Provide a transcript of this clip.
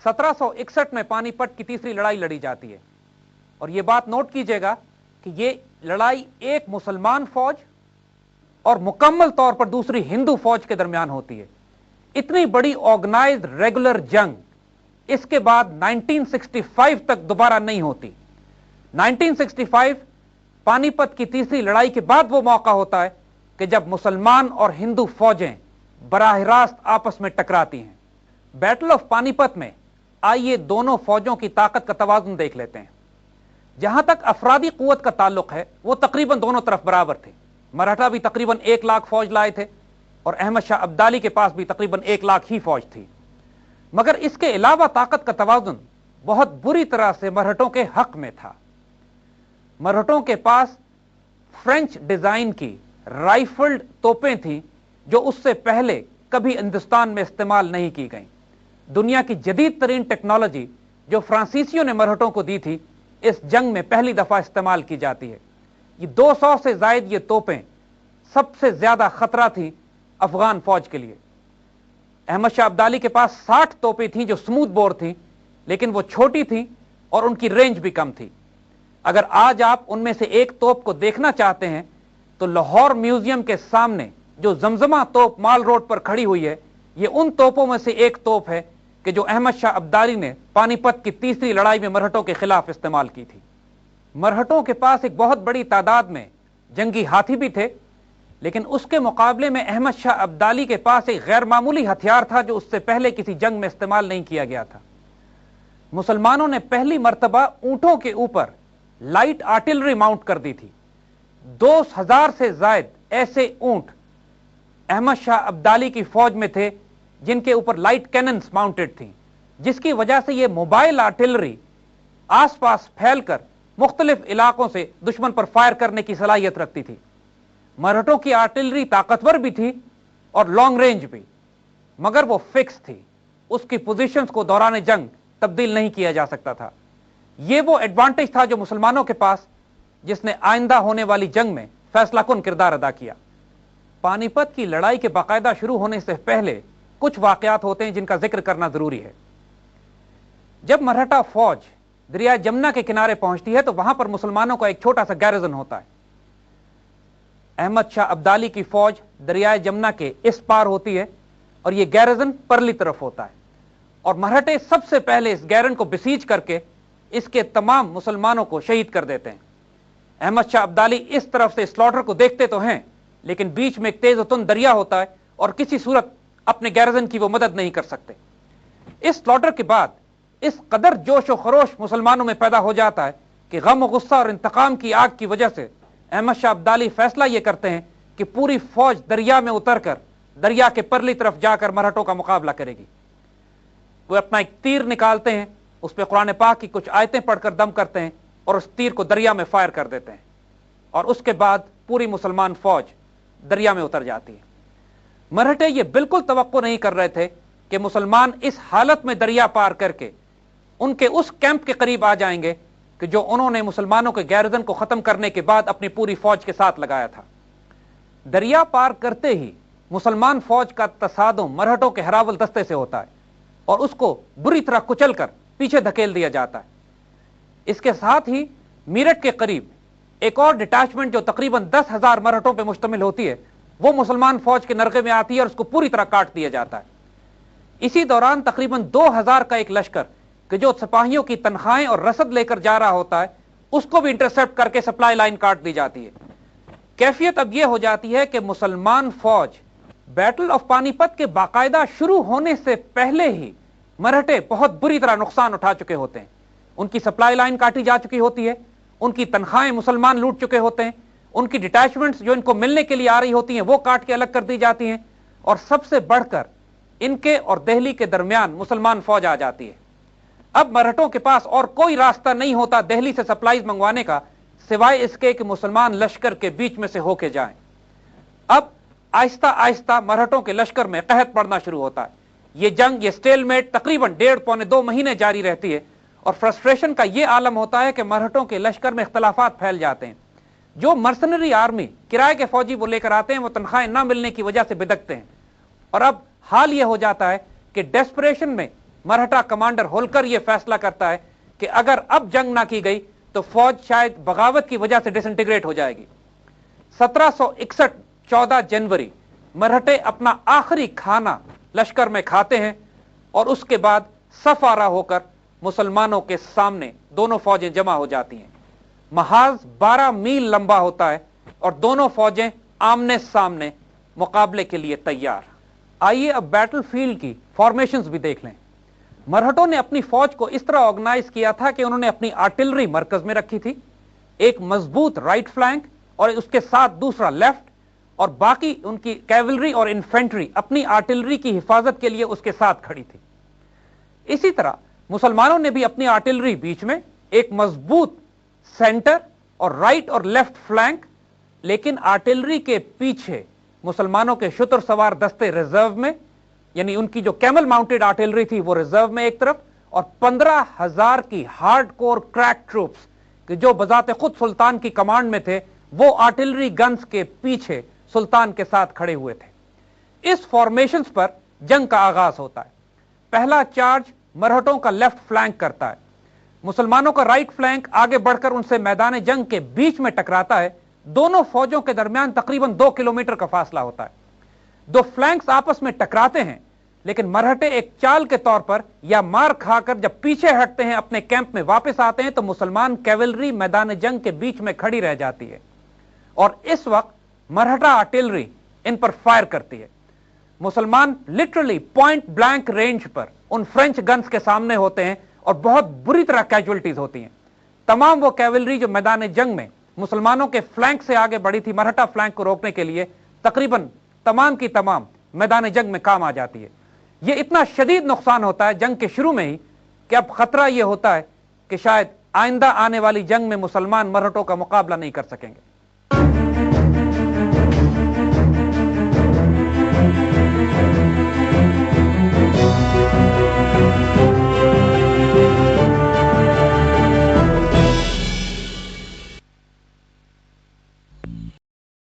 1761 में पानीपत की तीसरी लड़ाई लड़ी जाती है। और यह बात नोट कीजिएगा कि यह लड़ाई एक मुसलमान फौज और मुकम्मल तौर पर दूसरी हिंदू फौज के दरमियान होती है। इतनी बड़ी ऑर्गेनाइज्ड रेगुलर जंग इसके बाद 1965 तक दोबारा नहीं होती। 1965 पानीपत की तीसरी लड़ाई के बाद वो मौका होता है कि जब मुसलमान और हिंदू फौजें बराह रास्त आपस में टकराती हैं। बैटल ऑफ पानीपत में आइए दोनों फौजों की ताकत का तवाज़ुन देख लेते हैं। जहां तक अफरादी कुव्वत का ताल्लुक है वो तकरीबन दोनों तरफ बराबर थे। मराठा भी तकरीबन 1 लाख फौज लाए थे और अहमद शाह अब्दाली के पास भी तकरीबन 1 लाख ही फौज थी। मगर इसके अलावा ताकत का तवाज़ुन बहुत बुरी तरह से मराठों के हक में था। मराठों के पास फ्रेंच डिजाइन की राइफल्ड तोपें थीं जो उससे पहले कभी हिंदुस्तान में इस्तेमाल नहीं की गई। दुनिया की जदीद तरीन टेक्नोलॉजी जो फ्रांसीसियों ने मराठों को दी थी इस जंग में पहली दफा इस्तेमाल की जाती है। ये 200 से जायद ये तोपें सबसे ज्यादा खतरा थी अफगान फौज के लिए। अहमद शाह अब्दाली के पास 60 तोपें थीं जो स्मूथ बोर थीं, लेकिन वो छोटी थीं और उनकी रेंज भी कम थी। अगर आज आप उनमें से एक तोप को देखना चाहते हैं तो लाहौर म्यूजियम के सामने जो जमजमा तोप माल रोड पर खड़ी हुई है, ये उन तोपों में से एक तोप है कि जो अहमद शाह अब्दाली ने पानीपत की तीसरी लड़ाई में मराठों के खिलाफ इस्तेमाल की थी। मराठों के पास एक बहुत बड़ी तादाद में जंगी हाथी भी थे, लेकिन उसके मुकाबले में अहमद शाह अब्दाली के पास एक गैर मामूली हथियार था जो उससे पहले किसी जंग में इस्तेमाल नहीं किया गया था। मुसलमानों ने पहली मर्तबा ऊंटों के ऊपर लाइट आर्टिलरी माउंट कर दी थी। 2000 से जायद ऐसे ऊंट अहमद शाह अब्दाली की फौज में थे जिनके ऊपर लाइट कैनन्स माउंटेड थी, जिसकी वजह से यह मोबाइल आर्टिलरी आसपास फैलकर मुख्तलिफ इलाकों से दुश्मन पर फायर करने की सलाहियत रखती थी। मराठों की आर्टिलरी ताकतवर भी थी और लॉन्ग रेंज भी, मगर वो फिक्स थी। उसकी पोजीशंस को दौरान जंग तब्दील नहीं किया जा सकता था। यह वो एडवांटेज था जो मुसलमानों के पास, जिसने आइंदा होने वाली जंग में फैसला कुन किरदार अदा किया। पानीपत की लड़ाई के बाकायदा शुरू होने से पहले कुछ वाकयात होते हैं जिनका जिक्र करना जरूरी है। जब मराठा फौज दरिया जमुना के किनारे पहुंचती है तो वहां पर मुसलमानों का एक छोटा सा गैरिजन होता है। अहमद शाह अब्दाली की फौज दरिया जमुना के इस पार होती है और यह गैरिजन परली तरफ होता है, और मराठे सबसे पहले इस गैरन को बिसीज करके इसके तमाम मुसलमानों को शहीद कर देते हैं। अहमद शाह अब्दाली इस तरफ से स्लॉटर को देखते तो हैं, लेकिन बीच में एक तेज तुन दरिया होता है और किसी सूरत अपने गैरिजन की वो मदद नहीं कर सकते। इस स्लॉटर के बाद इस कदर जोश और खरोश मुसलमानों में पैदा हो जाता है कि गम और गुस्सा और इंतकाम की आग की वजह से अहमद शाह अब्दाली फैसला यह करते हैं कि पूरी फौज दरिया में उतरकर दरिया के परली तरफ जाकर मराठों का मुकाबला करेगी। वो अपना एक तीर निकालते हैं, उस पर कुरान पाक की कुछ आयतें पढ़कर दम करते हैं और उस तीर को दरिया में फायर कर देते हैं, और उसके बाद पूरी मुसलमान फौज दरिया में उतर जाती है। मराठे ये बिल्कुल तवक्को नहीं कर रहे थे कि मुसलमान इस हालत में दरिया पार करके उनके उस कैंप के करीब आ जाएंगे कि जो उन्होंने मुसलमानों के गैरिजन को खत्म करने के बाद अपनी पूरी फौज के साथ लगाया था। दरिया पार करते ही मुसलमान फौज का तसादुम मराठों के हरावल दस्ते से होता है और उसको बुरी तरह कुचल कर पीछे धकेल दिया जाता है। इसके साथ ही मीरठ के करीब एक और डिटैचमेंट जो तकरीबन 10,000 मराठों पर मुश्तमिल होती है, वो मुसलमान फौज के नरके में आती है और उसको पूरी तरह काट दिया जाता है। इसी दौरान तकरीबन 2000 का एक लश्कर कि जो सिपाहियों की तनख्वाहें और रसद लेकर जा रहा होता है, उसको भी इंटरसेप्ट करके सप्लाई लाइन काट दी जाती है। कैफियत अब यह हो जाती है कि मुसलमान फौज बैटल ऑफ पानीपत के बाकायदा शुरू होने से पहले ही मराठे बहुत बुरी तरह नुकसान उठा चुके होते हैं। उनकी सप्लाई लाइन काटी जा चुकी होती है, उनकी तनख्वाहें मुसलमान लूट चुके होते हैं, उनकी डिटैचमेंट्स जो इनको मिलने के लिए आ रही होती हैं वो काट के अलग कर दी जाती हैं, और सबसे बढ़कर इनके और दिल्ली के दरमियान मुसलमान फौज आ जाती है। अब मराठों के पास और कोई रास्ता नहीं होता दिल्ली से सप्लाईज मंगवाने का सिवाय इसके कि मुसलमान लश्कर के बीच में से होके जाएं। अब आहिस्ता आहिस्ता मराठों के लश्कर में कहत पड़ना शुरू होता है। ये जंग, ये स्टेलमेट तकरीबन 1.5 पौने 2 महीने जारी रहती है, और फ्रस्ट्रेशन का यह आलम होता है कि मराठों के लश्कर में इख्तलाफात फैल जाते हैं। जो मर्सनरी आर्मी किराए के फौजी वो लेकर आते हैं, वो तनख्वाहें ना मिलने की वजह से बिदकते हैं, और अब हाल यह हो जाता है कि डेस्परेशन में मरहटा कमांडर होलकर यह फैसला करता है कि अगर अब जंग ना की गई तो फौज शायद बगावत की वजह से डिसइंटीग्रेट हो जाएगी। 1761 14 जनवरी मरहटे अपना आखिरी खाना लश्कर में खाते हैं और उसके बाद सफारा होकर मुसलमानों के सामने दोनों फौजें जमा हो जाती हैं। महाज 12 मील लंबा होता है और दोनों फौजें आमने सामने मुकाबले के लिए तैयार। आइए अब बैटलफील्ड की फॉर्मेशंस भी देख लें। मरहटों ने अपनी फौज को इस तरह ऑर्गेनाइज किया था कि उन्होंने अपनी आर्टिलरी मरकज में रखी थी, एक मजबूत राइट फ्लैंक और उसके साथ दूसरा लेफ्ट, और बाकी उनकी कैवलरी और इन्फेंट्री अपनी आर्टिलरी की हिफाजत के लिए उसके साथ खड़ी थी। इसी तरह मुसलमानों ने भी अपनी आर्टिलरी बीच में, एक मजबूत सेंटर और राइट और लेफ्ट फ्लैंक, लेकिन आर्टिलरी के पीछे मुसलमानों के शुतर सवार दस्ते रिजर्व में, यानी उनकी जो कैमल माउंटेड आर्टिलरी थी वो रिजर्व में एक तरफ, और 15,000 की हार्डकोर क्रैक ट्रूप्स कि जो बजाते खुद सुल्तान की कमांड में थे, वो आर्टिलरी गन्स के पीछे सुल्तान के साथ खड़े हुए थे। इस फॉर्मेशंस पर जंग का आगाज होता है। पहला चार्ज मरहटों का लेफ्ट फ्लैंक करता है। मुसलमानों का राइट फ्लैंक आगे बढ़कर उनसे मैदान जंग के बीच में टकराता है। दोनों फौजों के दरमियान तकरीबन 2 किलोमीटर का फासला होता है। दो फ्लैंक्स आपस में टकराते हैं, लेकिन मरहटे एक चाल के तौर पर या मार खाकर जब पीछे हटते हैं, अपने कैंप में वापस आते हैं, तो मुसलमान कैवलरी मैदान जंग के बीच में खड़ी रह जाती है और इस वक्त मरहटा आर्टिलरी इन पर फायर करती है। मुसलमान लिटरली पॉइंट ब्लैंक रेंज पर उन फ्रेंच गन्स के सामने होते हैं और बहुत बुरी तरह कैजुअल्टीज होती हैं। तमाम वो कैवलरी जो मैदान जंग में मुसलमानों के फ्लैंक से आगे बढ़ी थी मरहटा फ्लैंक को रोकने के लिए, तकरीबन तमाम की तमाम मैदान जंग में काम आ जाती है। यह इतना शदीद नुकसान होता है जंग के शुरू में ही कि अब खतरा यह होता है कि शायद आइंदा आने वाली जंग में मुसलमान मरहटों का मुकाबला नहीं कर सकेंगे।